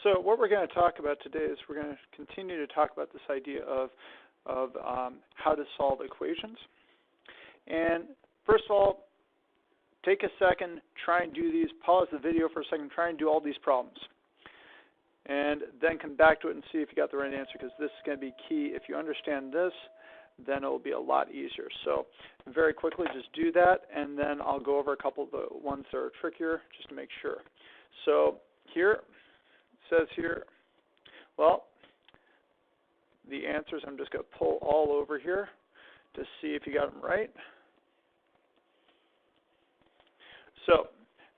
So what we're going to talk about today is we're going to continue to talk about this idea of how to solve equations. And first of all, take a second, try and do these, pause the video for a second, try and do all these problems. And then come back to it and see if you got the right answer, because this is going to be key. If you understand this, then it will be a lot easier. So very quickly, just do that, and then I'll go over a couple of the ones that are trickier just to make sure. So here, it says here, well, the answers, I'm just going to pull all over here to see if you got them right. So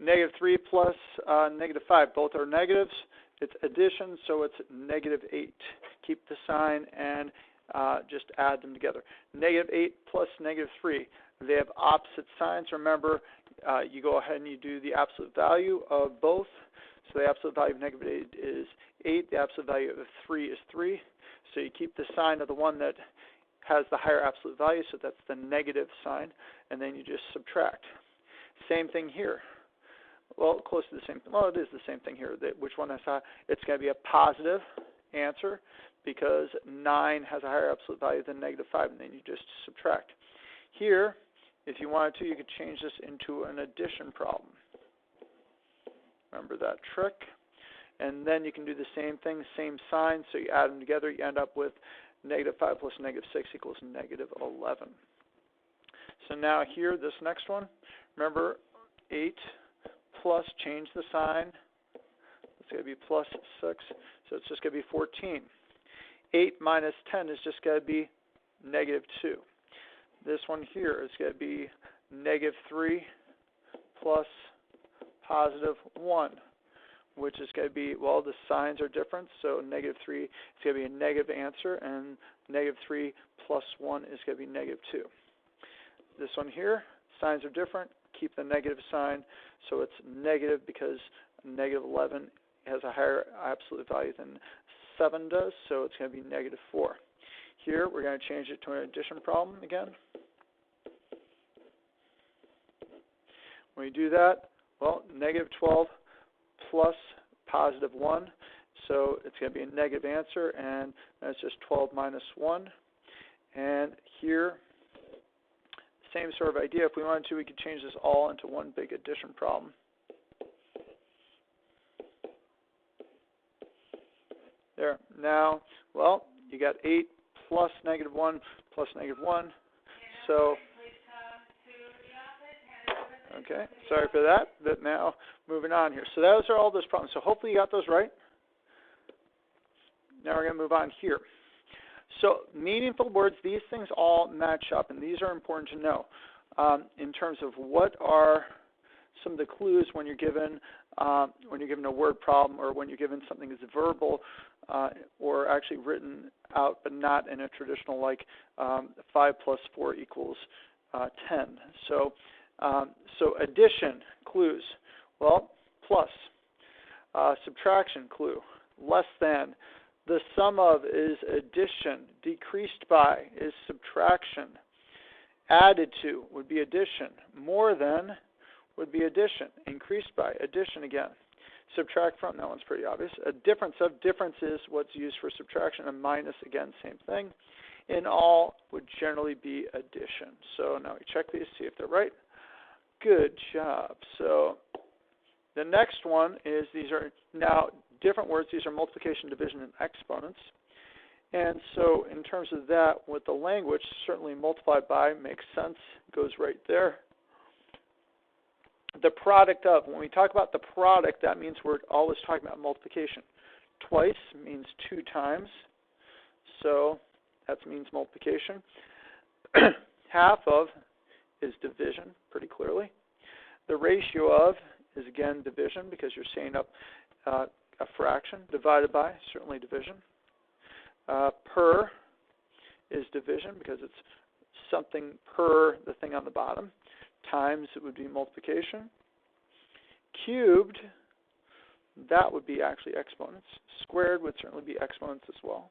-3 plus -5, both are negatives. It's addition, so it's -8. Keep the sign and just add them together. -8 plus -3, they have opposite signs. Remember, you go ahead and you do the absolute value of both. So the absolute value of -8 is 8. The absolute value of 3 is 3. So you keep the sign of the one that has the higher absolute value, so that's the negative sign, and then you just subtract. Same thing here. Well, close to the same. Well, it is the same thing here. Which one has high? It's going to be a positive answer because 9 has a higher absolute value than -5, and then you just subtract. Here, if you wanted to, you could change this into an addition problem. Remember that trick? And then you can do the same thing, same sign, so you add them together, you end up with -5 plus -6 equals -11. So now here, this next one, remember 8 plus, change the sign, it's going to be plus 6, so it's just going to be 14. 8 minus 10 is just going to be -2. This one here is going to be -3 plus +1, which is going to be, well, the signs are different, so -3 is going to be a negative answer, and -3 plus 1 is going to be -2. This one here, signs are different, keep the negative sign, so it's negative because -11 has a higher absolute value than 7 does, so it's going to be -4. Here, we're going to change it to an addition problem again. When you do that, well, -12 plus +1, so it's going to be a negative answer, and that's just 12 minus 1. And here, same sort of idea. If we wanted to, we could change this all into one big addition problem. There. Now, well, you got 8 plus -1 plus -1. So, okay, sorry for that, but now moving on here. So those are all those problems. So hopefully you got those right. Now we're going to move on here. So meaningful words, these things all match up, and these are important to know in terms of what are some of the clues when you're given a word problem, or when you're given something that's verbal or actually written out, but not in a traditional like 5 plus 4 equals 10. So addition clues, well, plus. Subtraction clue, less than. The sum of is addition. Decreased by is subtraction. Added to would be addition. More than would be addition. Increased by, addition again. Subtract from, that one's pretty obvious. A difference of, difference is what's used for subtraction. A minus, again, same thing. In all would generally be addition. So now we check these, see if they're right. Good job. So the next one is, these are now different words. These are multiplication, division, and exponents. And so in terms of that, with the language, certainly multiplied by makes sense, goes right there. The product of, when we talk about the product, that means we're always talking about multiplication. Twice means 2 times, so that means multiplication. Half of is division, pretty clearly. The ratio of is, again, division, because you're saying up a fraction. Divided by, certainly division. Per is division, because it's something per the thing on the bottom. Times, it would be multiplication. Cubed, that would be actually exponents. Squared would certainly be exponents as well.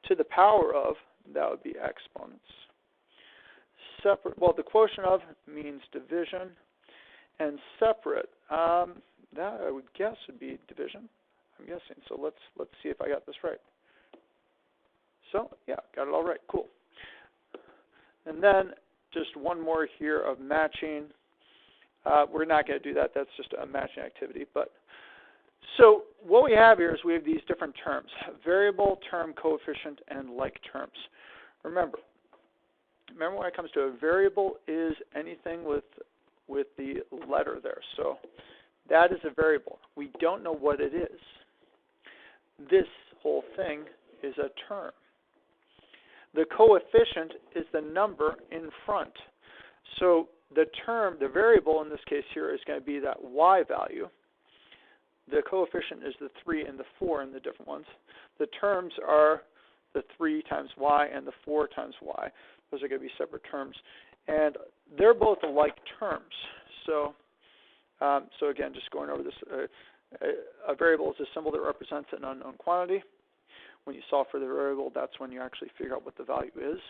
To the power of, that would be exponents. Separate, well, the quotient of means division. And separate, that I would guess would be division. I'm guessing. So let's see if I got this right. So yeah, got it all right. Cool. And then just one more here of matching. We're not going to do that. That's just a matching activity. But so what we have here is we have these different terms: variable, term, coefficient, and like terms. Remember when it comes to a variable is anything with the letter there. So that is a variable. We don't know what it is. This whole thing is a term. The coefficient is the number in front. So the term, the variable in this case here, is going to be that y value. The coefficient is the 3 and the 4 in the different ones. The terms are the 3 times y and the 4 times y. Those are going to be separate terms. And they're both alike terms. So, so again, just going over this, a variable is a symbol that represents an unknown quantity. When you solve for the variable, that's when you actually figure out what the value is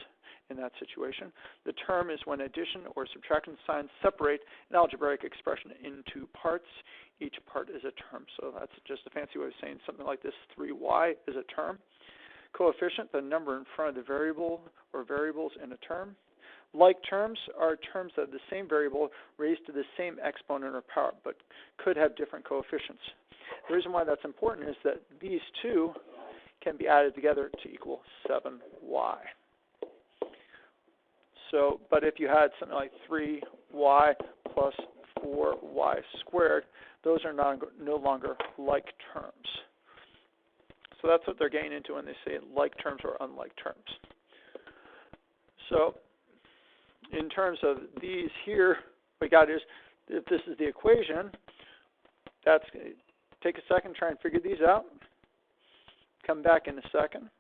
in that situation. The term is when addition or subtraction signs separate an algebraic expression into parts. Each part is a term. So that's just a fancy way of saying something like this: 3y is a term. Coefficient, the number in front of the variable or variables in a term. Like terms are terms of the same variable raised to the same exponent or power, but could have different coefficients. The reason why that's important is that these two can be added together to equal 7y. So, but if you had something like 3y plus 4y squared, those are no longer like terms. So that's what they're getting into when they say like terms or unlike terms. So in terms of these here, what we got is, if this is the equation, that's going to take a second, try and figure these out. Come back in a second.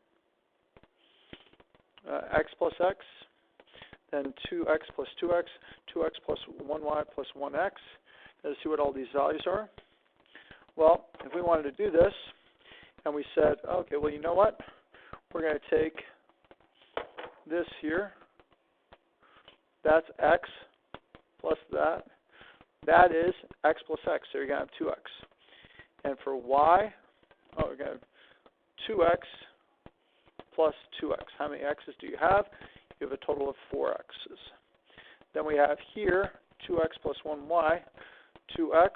X plus x, then 2x plus 2x, 2x plus 1y plus 1x. Let's see what all these values are. Well, if we wanted to do this, and we said, okay, well, you know what? We're going to take this here. That's x plus that. That is x plus x, so you're going to have 2x. And for y, we're going to have 2x plus 2x. How many x's do you have? You have a total of 4 x's. Then we have here 2x plus 1y, 2x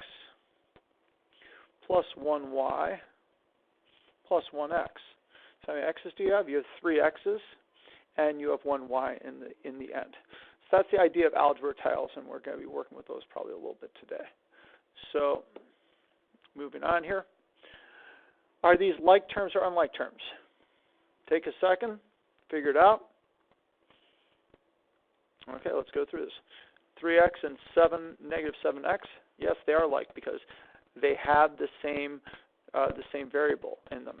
plus 1y plus 1x. So how many x's do you have? You have 3 x's, and you have 1 y in the end. So that's the idea of algebra tiles, and we're going to be working with those probably a little bit today. So moving on here. Are these like terms or unlike terms? Take a second, figure it out. Okay, let's go through this. 3x and negative 7x, yes, they are like because they have the same variable in them.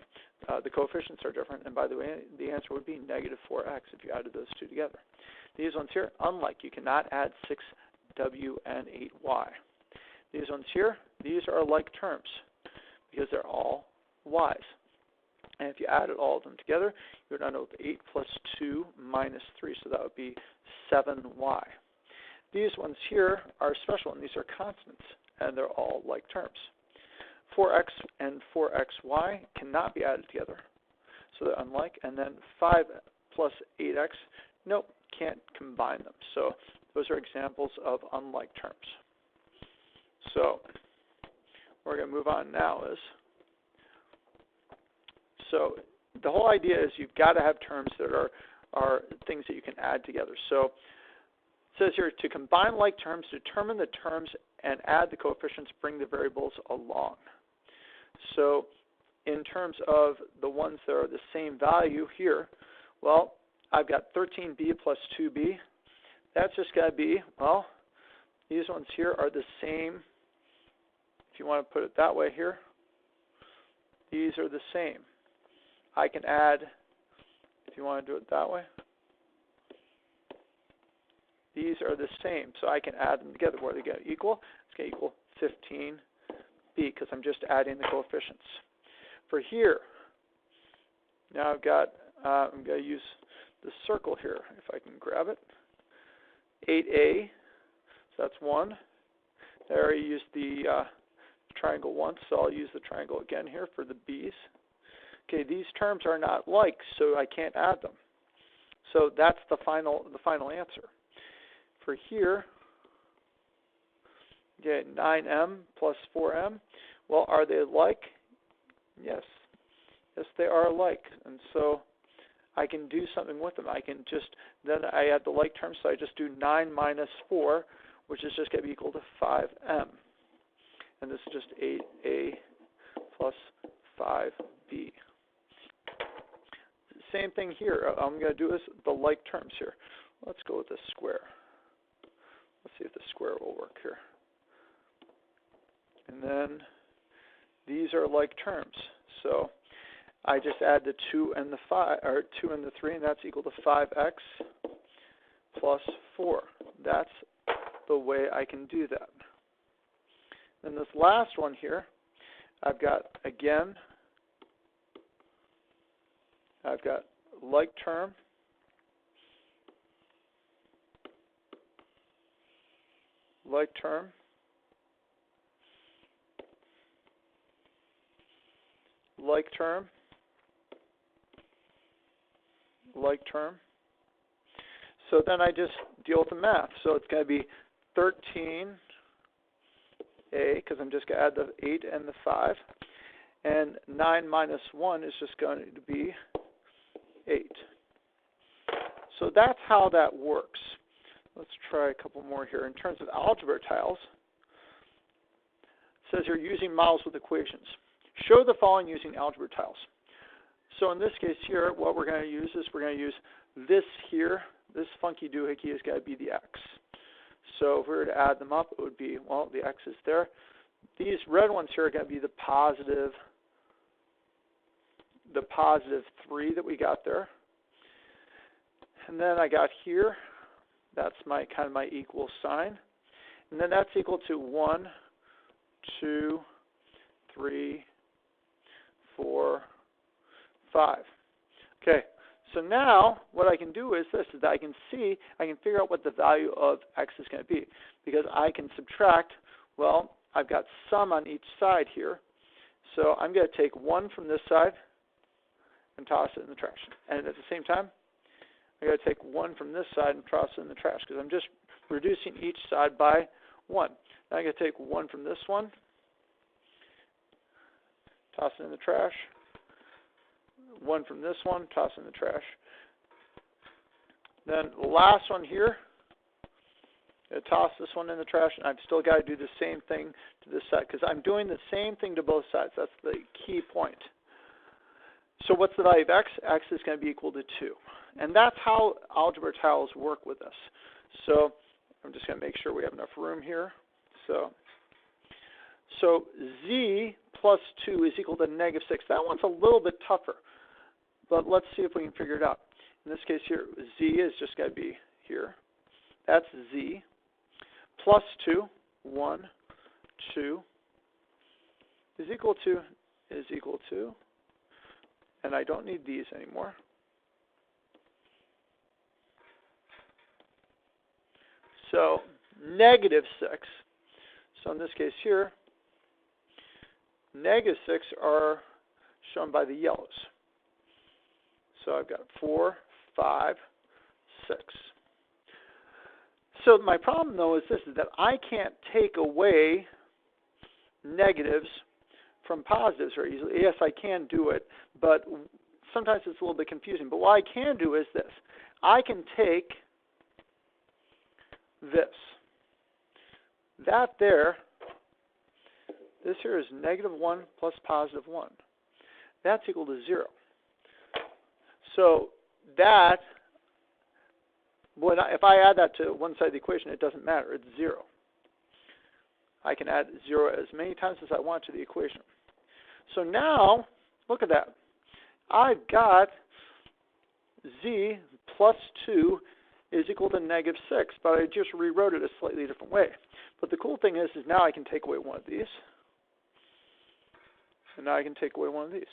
The coefficients are different, and by the way, the answer would be negative 4x if you added those two together. These ones here, unlike, you cannot add 6w and 8y. These ones here, these are like terms because they're all y's. And if you added all of them together, you would end up with 8 plus 2 minus 3, so that would be 7y. These ones here are special, and these are constants, and they're all like terms. 4x and 4xy cannot be added together, so they're unlike. And then 5 plus 8x, nope, can't combine them. So those are examples of unlike terms. So we're going to move on now so the whole idea is you've got to have terms that are things that you can add together. So it says here, to combine like terms, determine the terms and add the coefficients, bring the variables along. So in terms of the ones that are the same value here, well, I've got 13b plus 2b. That's just going to be, well, these ones here are the same. If you want to put it that way here, these are the same. I can add, if you want to do it that way, these are the same. So I can add them together. What are they going to equal? It's going to equal 15b because I'm just adding the coefficients. For here, now I've got, I'm going to use the circle here, if I can grab it. 8a, so that's 1. I already used the triangle once, so I'll use the triangle again here for the b's. Okay, these terms are not like, so I can't add them. So that's the final answer. For here, okay, 9m plus 4m. Well, are they alike? Yes. Yes, they are alike. And so I can do something with them. Then I add the like terms, so I just do 9 minus 4, which is just going to be equal to 5m. And this is just 8a plus 5b. Same thing here. I'm going to do is the like terms here. Let's go with the square. Let's see if the square will work here. And then these are like terms. So I just add the 2 and the 5, or 2 and the 3, and that's equal to 5x plus 4. That's the way I can do that. And this last one here, I've got like term, like term, like term, like term. So then I just deal with the math. So it's going to be 13a, because I'm just going to add the 8 and the 5. And 9 minus 1 is just going to be 8. So that's how that works. Let's try a couple more here. In terms of algebra tiles, it says you're using models with equations. Show the following using algebra tiles. So in this case here, what we're going to use is we're going to use this here. This funky doohickey is going to be the x. So if we were to add them up, it would be, well, the x is there. These red ones here are going to be the positive 3 that we got there. And then I got here, that's my kind of my equal sign. And then that's equal to 1, 2, 3, 4, 5. Okay, so now what I can do is this, is that I can figure out what the value of x is going to be. Because I can subtract, well, I've got some on each side here. So I'm going to take 1 from this side and toss it in the trash. And at the same time, I'm going to take 1 from this side and toss it in the trash, because I'm just reducing each side by 1. Now I'm going to take 1 from this one, toss it in the trash. 1 from this one, toss it in the trash. Then the last one here, I'm going to toss this one in the trash, and I've still got to do the same thing to this side, because I'm doing the same thing to both sides. That's the key point. So what's the value of x? X is going to be equal to 2. And that's how algebra tiles work with us. So I'm just going to make sure we have enough room here. So z plus 2 is equal to negative 6. That one's a little bit tougher, but let's see if we can figure it out. In this case here, z is just going to be here. That's z. Plus 2, 1, 2, is equal to, and I don't need these anymore. So negative 6. So in this case here, negative 6 are shown by the yellows. So I've got 4, 5, 6. So my problem, though, is this, is that I can't take away negatives from positives very easily. Yes, I can do it, but sometimes it's a little bit confusing. But what I can do is this. I can take this. That there, this here is negative 1 plus positive 1. That's equal to 0. So that, if I add that to one side of the equation, it doesn't matter. It's 0. I can add 0 as many times as I want to the equation. So now, look at that. I've got z plus 2 is equal to negative 6, but I just rewrote it a slightly different way. But the cool thing is now I can take away one of these, and now I can take away one of these.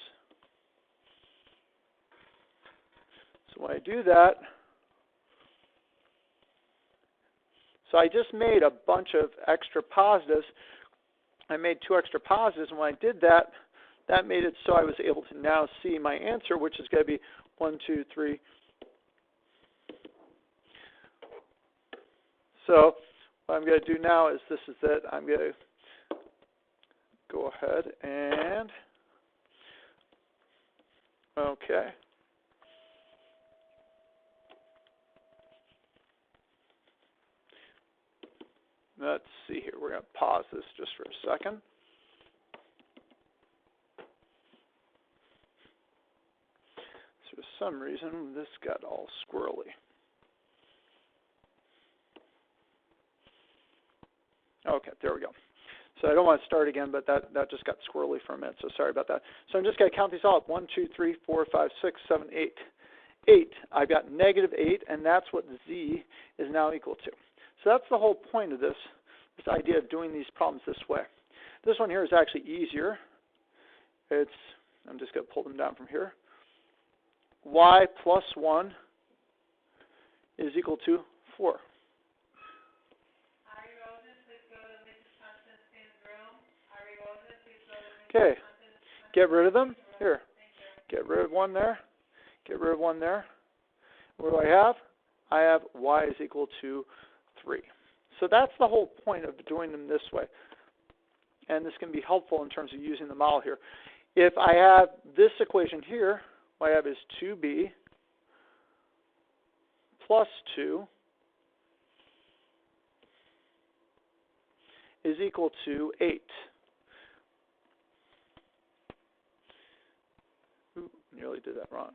So when I do that, so I just made a bunch of extra positives I made 2 extra positives, and when I did that, that made it so I was able to now see my answer, which is going to be 1, 2, 3. So what I'm going to do now is this is that I'm going to go ahead and, okay. Let's see here. We're going to pause this just for a second. So for some reason, this got all squirrely. Okay, there we go. So I don't want to start again, but that just got squirrely for a minute, so sorry about that. So I'm just going to count these all up. 1, 2, 3, 4, 5, 6, 7, 8. 8. I've got -8, and that's what z is now equal to. So that's the whole point of this idea of doing these problems this way. This one here is actually easier. I'm just going to pull them down from here. Y plus 1 is equal to 4. Okay, get rid of them. Here, get rid of 1 there. Get rid of 1 there. What do I have? I have y is equal to 3. So that's the whole point of doing them this way. And this can be helpful in terms of using the model here. If I have this equation here, what I have is 2b plus 2 is equal to 8. Ooh, nearly did that wrong.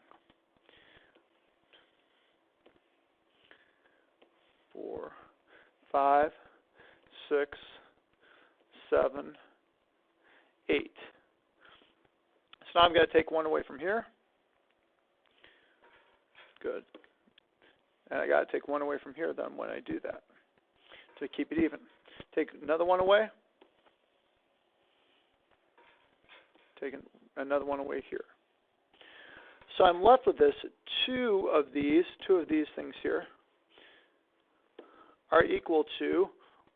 4, 5, 6, 7, 8. So now I'm going to take 1 away from here. Good. And I got to take 1 away from here then when I do that to keep it even. Take another 1 away. Take another 1 away here. So I'm left with this. Two of these things here are equal to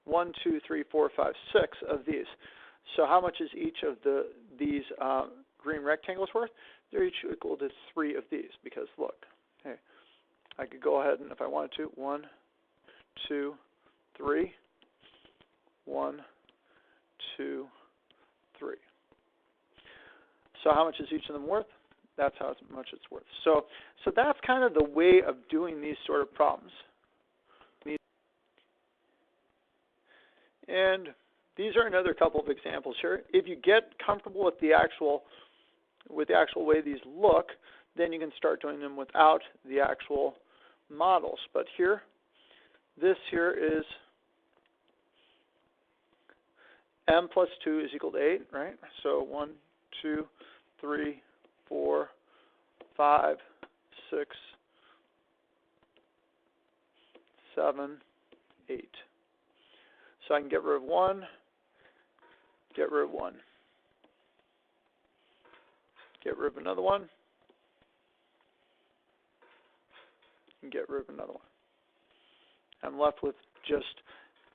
1, 2, 3, 4, 5, 6 of these. So how much is each of these green rectangles worth? They're each equal to 3 of these because look, hey, I could go ahead and if I wanted to, 1, 2, 3, 1, 2, 3. So how much is each of them worth? That's how much it's worth. So that's kind of the way of doing these sort of problems. And these are another couple of examples here. If you get comfortable with the actual way these look, then you can start doing them without the actual models. But here, this here is m plus 2 is equal to 8, right? So 1, 2, 3, 4, 5, 6, 7, 8. So I can get rid of 1, get rid of 1. Get rid of another 1, and get rid of another 1. I'm left with just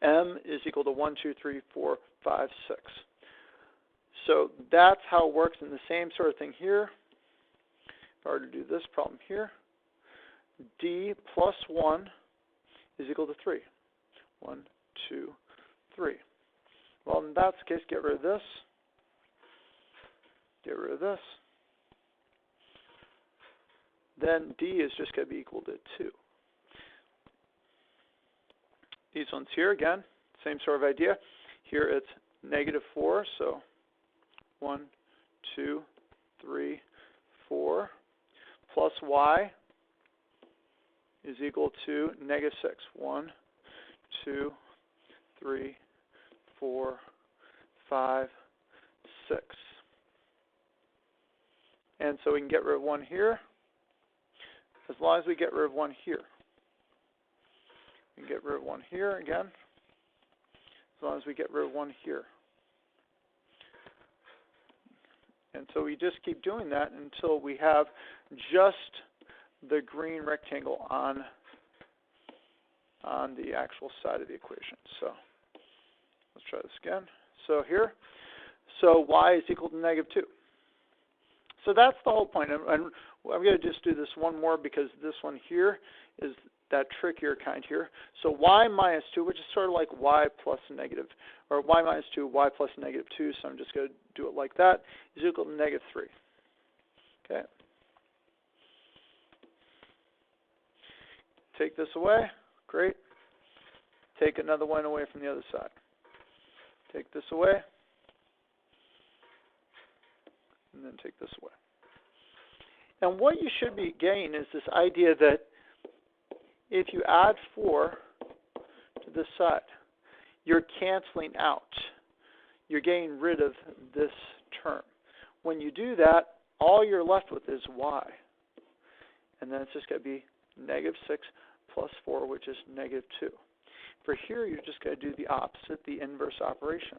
m is equal to 1, 2, 3, 4, 5, 6. So that's how it works, and the same sort of thing here. If I were to do this problem here, d plus 1 is equal to 3. 1, 2, 3. Well, in that case, get rid of this. Get rid of this. Then d is just going to be equal to 2. These ones here, again, same sort of idea. Here it's -4, so 1, 2, 3, 4, plus y is equal to -6. 1, 2, 3, 4, 5, 6. And so we can get rid of 1 here, as long as we get rid of 1 here. We can get rid of 1 here again, as long as we get rid of 1 here. And so we just keep doing that until we have just the green rectangle on the actual side of the equation. So let's try this again. So here, So y is equal to negative 2. So that's the whole point. And I'm going to just do this one more because this one here is that trickier kind here. So y minus 2, which is sort of like y plus negative, or y minus 2, y plus negative 2, so I'm just going to do it like that, is equal to negative 3. Okay. Take this away. Great. Take another one away from the other side. Take this away. And then take this away. And what you should be getting is this idea that if you add 4 to this side, you're canceling out. You're getting rid of this term. When you do that, all you're left with is y. And then it's just going to be negative 6 plus 4, which is negative 2. For here, you're just going to do the opposite, the inverse operation.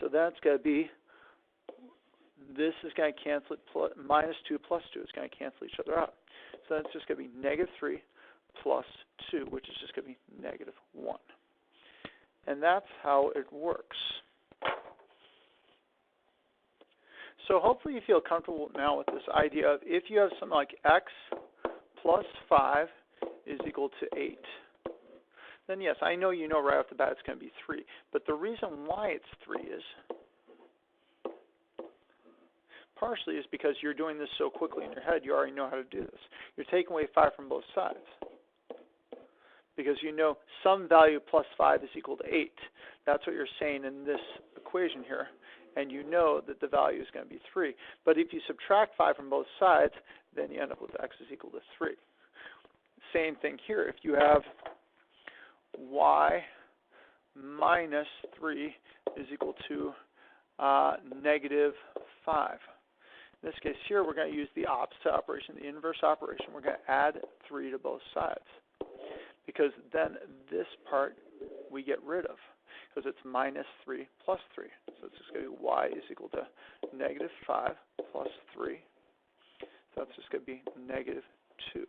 So that's going to be, this is going to cancel it, minus 2 plus 2 is going to cancel each other out. So that's just going to be negative 3 plus 2, which is just going to be negative 1. And that's how it works. So hopefully you feel comfortable now with this idea of if you have something like x plus 5 is equal to 8, then yes, I know you know right off the bat it's going to be 3. But the reason why it's 3 is partially is because you're doing this so quickly in your head, you already know how to do this. You're taking away 5 from both sides. Because you know some value plus 5 is equal to 8. That's what you're saying in this equation here. And you know that the value is going to be 3. But if you subtract 5 from both sides, then you end up with x is equal to 3. Same thing here. If you have y minus 3 is equal to negative 5. In this case here, we're going to use the opposite operation, the inverse operation. We're going to add 3 to both sides. Because then this part we get rid of, because it's minus 3 plus 3. So it's just going to be y is equal to negative 5 plus 3. So that's just going to be negative 2.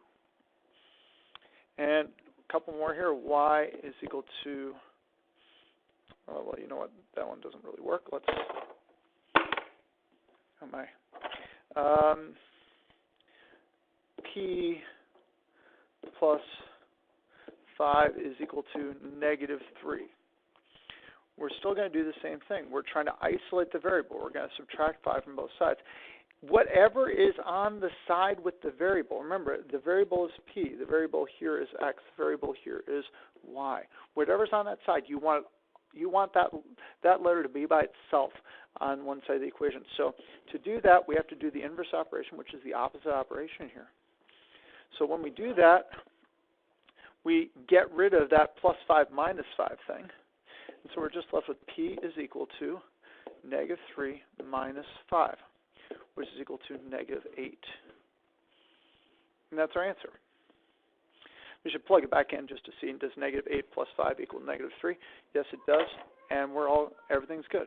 And a couple more here. Y is equal to, oh, well, you know what? That one doesn't really work. Let's, oh my. P plus 5 is equal to negative 3. We're still going to do the same thing. We're trying to isolate the variable. We're going to subtract 5 from both sides. Whatever is on the side with the variable, remember, the variable is p. The variable here is x. The variable here is y. Whatever's on that side, you want that letter to be by itself on one side of the equation. So to do that, we have to do the inverse operation, which is the opposite operation here. So when we do that, we get rid of that plus 5 minus 5 thing. And so we're just left with p is equal to negative 3 minus 5, which is equal to negative 8. And that's our answer. We should plug it back in just to see, does negative 8 plus 5 equal negative 3? Yes, it does. And everything's good.